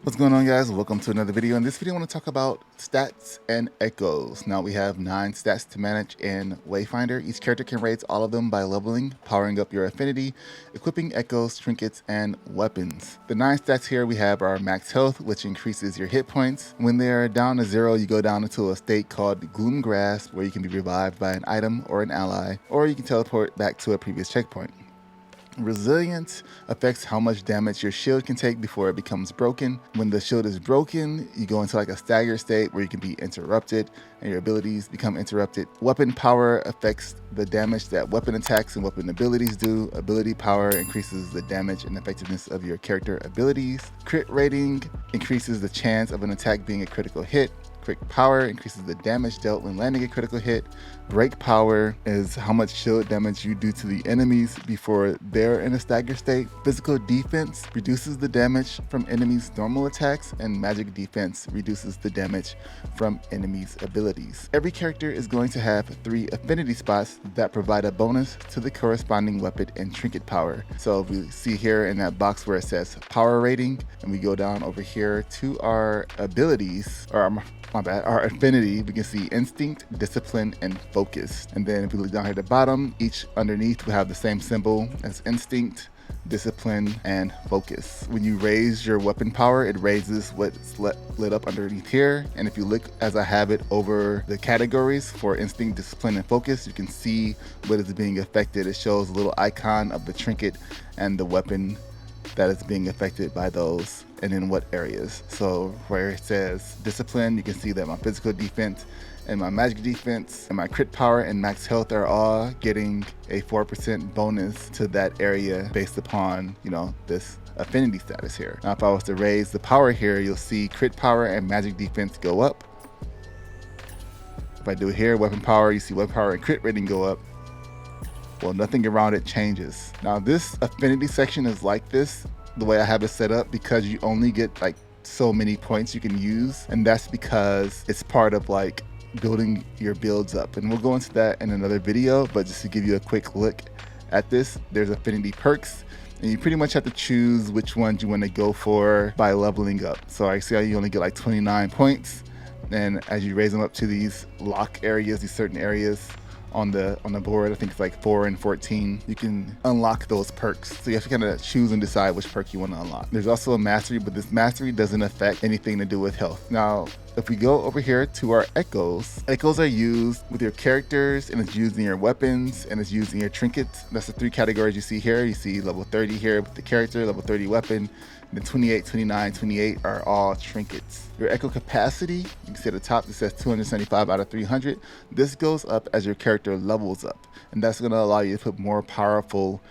What's going on, guys? Welcome to another video. In this video I want to talk about stats and echoes. Now we have 9 stats to manage in Wayfinder. Each character can raise all of them by leveling, powering up your affinity, equipping echoes, trinkets, and weapons. The 9 stats here we have are max health, which increases your hit points. When they're down to 0, you go down into a state called Gloom Grasp, where you can be revived by an item or an ally, or you can teleport back to a previous checkpoint. Resilience affects how much damage your shield can take before it becomes broken. When the shield is broken, you go into like a staggered state where you can be interrupted and your abilities become interrupted. Weapon power affects the damage that weapon attacks and weapon abilities do. Ability power increases the damage and effectiveness of your character abilities. Crit rating increases the chance of an attack being a critical hit. Crit power increases the damage dealt when landing a critical hit. Break power is how much shield damage you do to the enemies before they're in a stagger state. Physical defense reduces the damage from enemies' normal attacks, and magic defense reduces the damage from enemies' abilities. Every character is going to have 3 affinity spots that provide a bonus to the corresponding weapon and trinket power. So if we see here in that box where it says power rating, and we go down over here to our abilities, or our affinity, we can see instinct, discipline, and focus. And then if we look down here at the bottom, each underneath we have the same symbol as instinct, discipline, and focus. When you raise your weapon power, it raises what's lit up underneath here. And if you look as I have it over the categories for instinct, discipline, and focus, you can see what is being affected. It shows a little icon of the trinket and the weapon that is being affected by those and in what areas. So where it says discipline, you can see that my physical defense and my magic defense and my crit power and max health are all getting a 4% bonus to that area based upon, this affinity status here. Now if I was to raise the power here, you'll see crit power and magic defense go up. If I do it here, weapon power, you see weapon power and crit rating go up. Well, nothing around it changes. Now this affinity section is like this, the way I have it set up, because you only get like so many points you can use, and that's because it's part of like building your builds up, and we'll go into that in another video. But just to give you a quick look at this, there's affinity perks, and you pretty much have to choose which ones you want to go for by leveling up. So I see how you only get like 29 points, and as you raise them up to these lock areas, these certain areas on the board, I think it's like 4 and 14, you can unlock those perks. So you have to kind of choose and decide which perk you want to unlock. There's also a mastery, but this mastery doesn't affect anything to do with health. Now if we go over here to our echoes are used with your characters, and it's used in your weapons, and it's used in your trinkets. That's the 3 categories you see here. You see level 30 here with the character, level 30 weapon, and then 28, 29, 28 are all trinkets. Your echo capacity, you can see at the top it says 275 out of 300. This goes up as your character levels up, and that's going to allow you to put more powerful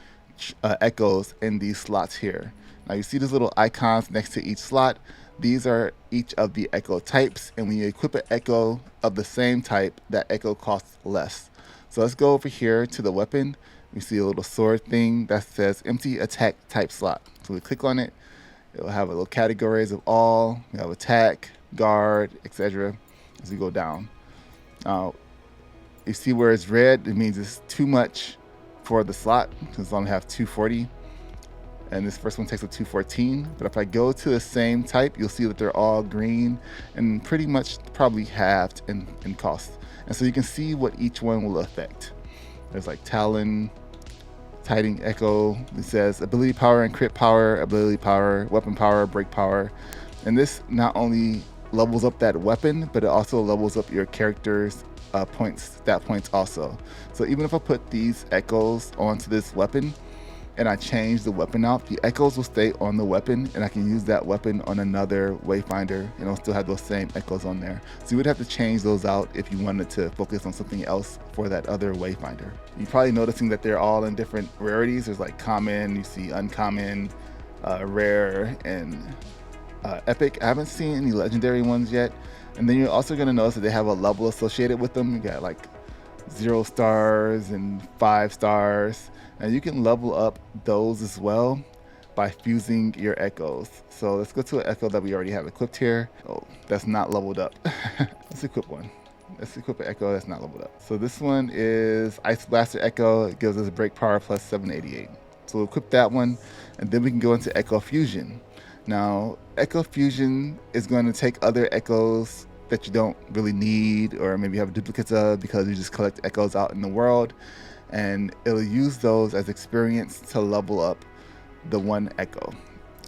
echoes in these slots here. Now you see these little icons next to each slot. These are each of the echo types, and when you equip an echo of the same type, that echo costs less. So let's go over here to the weapon. We see a little sword thing that says empty attack type slot. So we click on it. It will have a little categories of all. We have attack, guard, etc. as we go down. Now you see where it's red, it means it's too much for the slot, because I only have 240. And this first one takes up 214. But if I go to the same type, you'll see that they're all green and pretty much probably halved in cost. And so you can see what each one will affect. There's like Talon, Tiding Echo. It says ability power and crit power, ability power, weapon power, break power. And this not only levels up that weapon, but it also levels up your character's stat points also. So even if I put these echoes onto this weapon, and I change the weapon out, the echoes will stay on the weapon, and I can use that weapon on another Wayfinder, and it'll still have those same echoes on there. So you would have to change those out if you wanted to focus on something else for that other Wayfinder. You're probably noticing that they're all in different rarities. There's like common, you see uncommon, rare, and epic. I haven't seen any legendary ones yet. And then you're also gonna notice that they have a level associated with them. You got like 0 stars and 5 stars. And you can level up those as well by fusing your echoes. So let's go to an echo that we already have equipped here. Oh, that's not leveled up. Let's equip one. Let's equip an echo that's not leveled up. So this one is Ice Blaster Echo. It gives us break power plus 788. So we'll equip that one, and then we can go into Echo Fusion. Now, Echo Fusion is going to take other echoes that you don't really need, or maybe you have duplicates of because you just collect echoes out in the world, and it'll use those as experience to level up the one echo.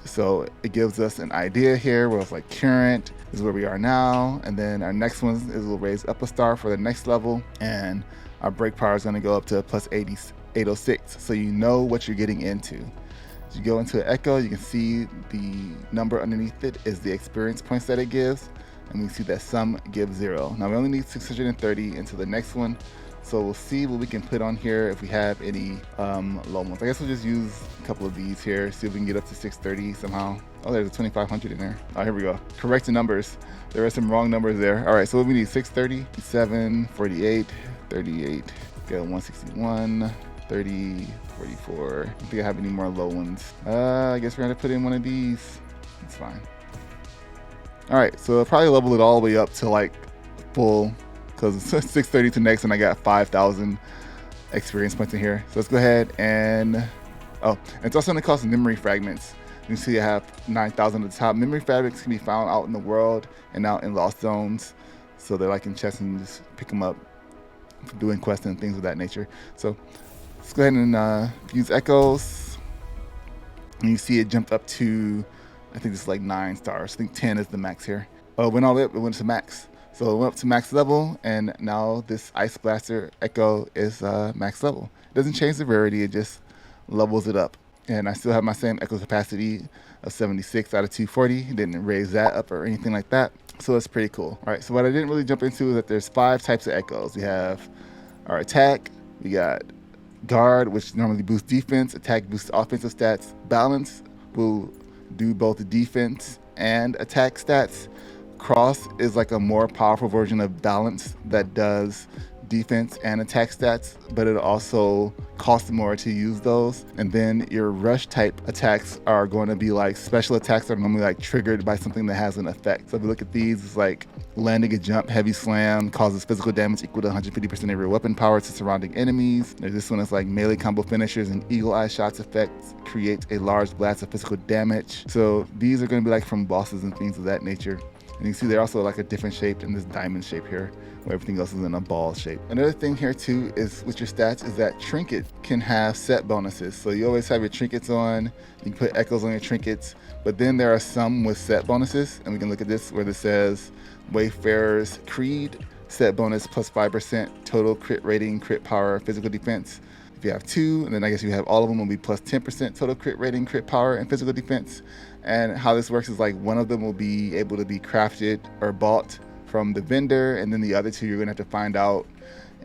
So it gives us an idea here where it's like current is where we are now, and then our next one is we'll raise up a star for the next level, and our break power is going to go up to plus 806, so you know what you're getting into. As you go into an echo, you can see the number underneath it is the experience points that it gives, and we see that some give 0. Now we only need 630 into the next one, so we'll see what we can put on here if we have any low ones. I guess we'll just use a couple of these here, see if we can get up to 630 somehow. Oh, there's a 2500 in there. Oh, here we go. Correct the numbers. There are some wrong numbers there. All right, so what we need: 630, 7, 48, 38, got 161, 30, 44. I don't think I have any more low ones. I guess we're gonna put in one of these. It's fine. All right, so I'll probably level it all the way up to like full, because it's 630 to next, and I got 5,000 experience points in here. So let's go ahead and, oh, and it's also gonna cost memory fragments. You can see I have 9,000 at the top. Memory fragments can be found out in the world and out in lost zones. So they're like in chests, and you just pick them up for doing quests and things of that nature. So let's go ahead and use echoes. And you see it jumped up to, I think it's like 9 stars. I think 10 is the max here. Oh, it went all the way up, it went to max. So it went up to max level, and now this Ice Blaster Echo is max level. It doesn't change the rarity, it just levels it up. And I still have my same echo capacity of 76 out of 240. It didn't raise that up or anything like that. So it's pretty cool. All right, so what I didn't really jump into is that there's 5 types of echoes. We have our attack, we got guard, which normally boosts defense, attack boosts offensive stats, balance will do both the defense and attack stats. Cross is like a more powerful version of balance that does defense and attack stats, but it also costs more to use those. And then your rush type attacks are going to be like special attacks that are normally like triggered by something that has an effect. So if you look at these, it's like landing a jump, heavy slam, causes physical damage equal to 150% of your weapon power to surrounding enemies. There's this one that's like melee combo finishers and eagle eye shots effects create a large blast of physical damage. So these are going to be like from bosses and things of that nature. And you can see they're also like a different shape in this diamond shape here, where everything else is in a ball shape. Another thing here too is with your stats is that trinket can have set bonuses. So you always have your trinkets on, you can put echoes on your trinkets, but then there are some with set bonuses. And we can look at this where this says Wayfarer's Creed, set bonus plus 5% total crit rating, crit power, physical defense. If you have 2, and then I guess you have all of them will be plus 10% total crit rating, crit power, and physical defense. And how this works is like one of them will be able to be crafted or bought from the vendor, and then the other 2 you're gonna have to find out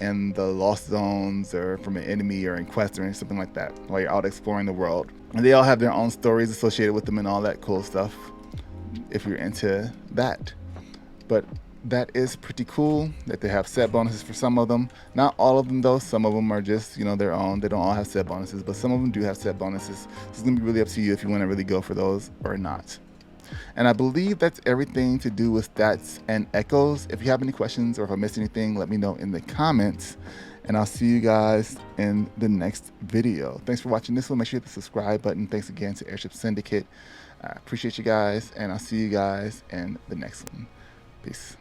in the lost zones or from an enemy or in quests or something like that while you're out exploring the world. And they all have their own stories associated with them and all that cool stuff if you're into that. But that is pretty cool that they have set bonuses for some of them. Not all of them though. Some of them are just, you know, their own. They don't all have set bonuses, but some of them do have set bonuses. So it's gonna be really up to you if you want to really go for those or not. And I believe that's everything to do with stats and echoes. If you have any questions or if I missed anything, let me know in the comments. And I'll see you guys in the next video. Thanks for watching this one. Make sure you hit the subscribe button. Thanks again to Airship Syndicate. I appreciate you guys, and I'll see you guys in the next one. Peace.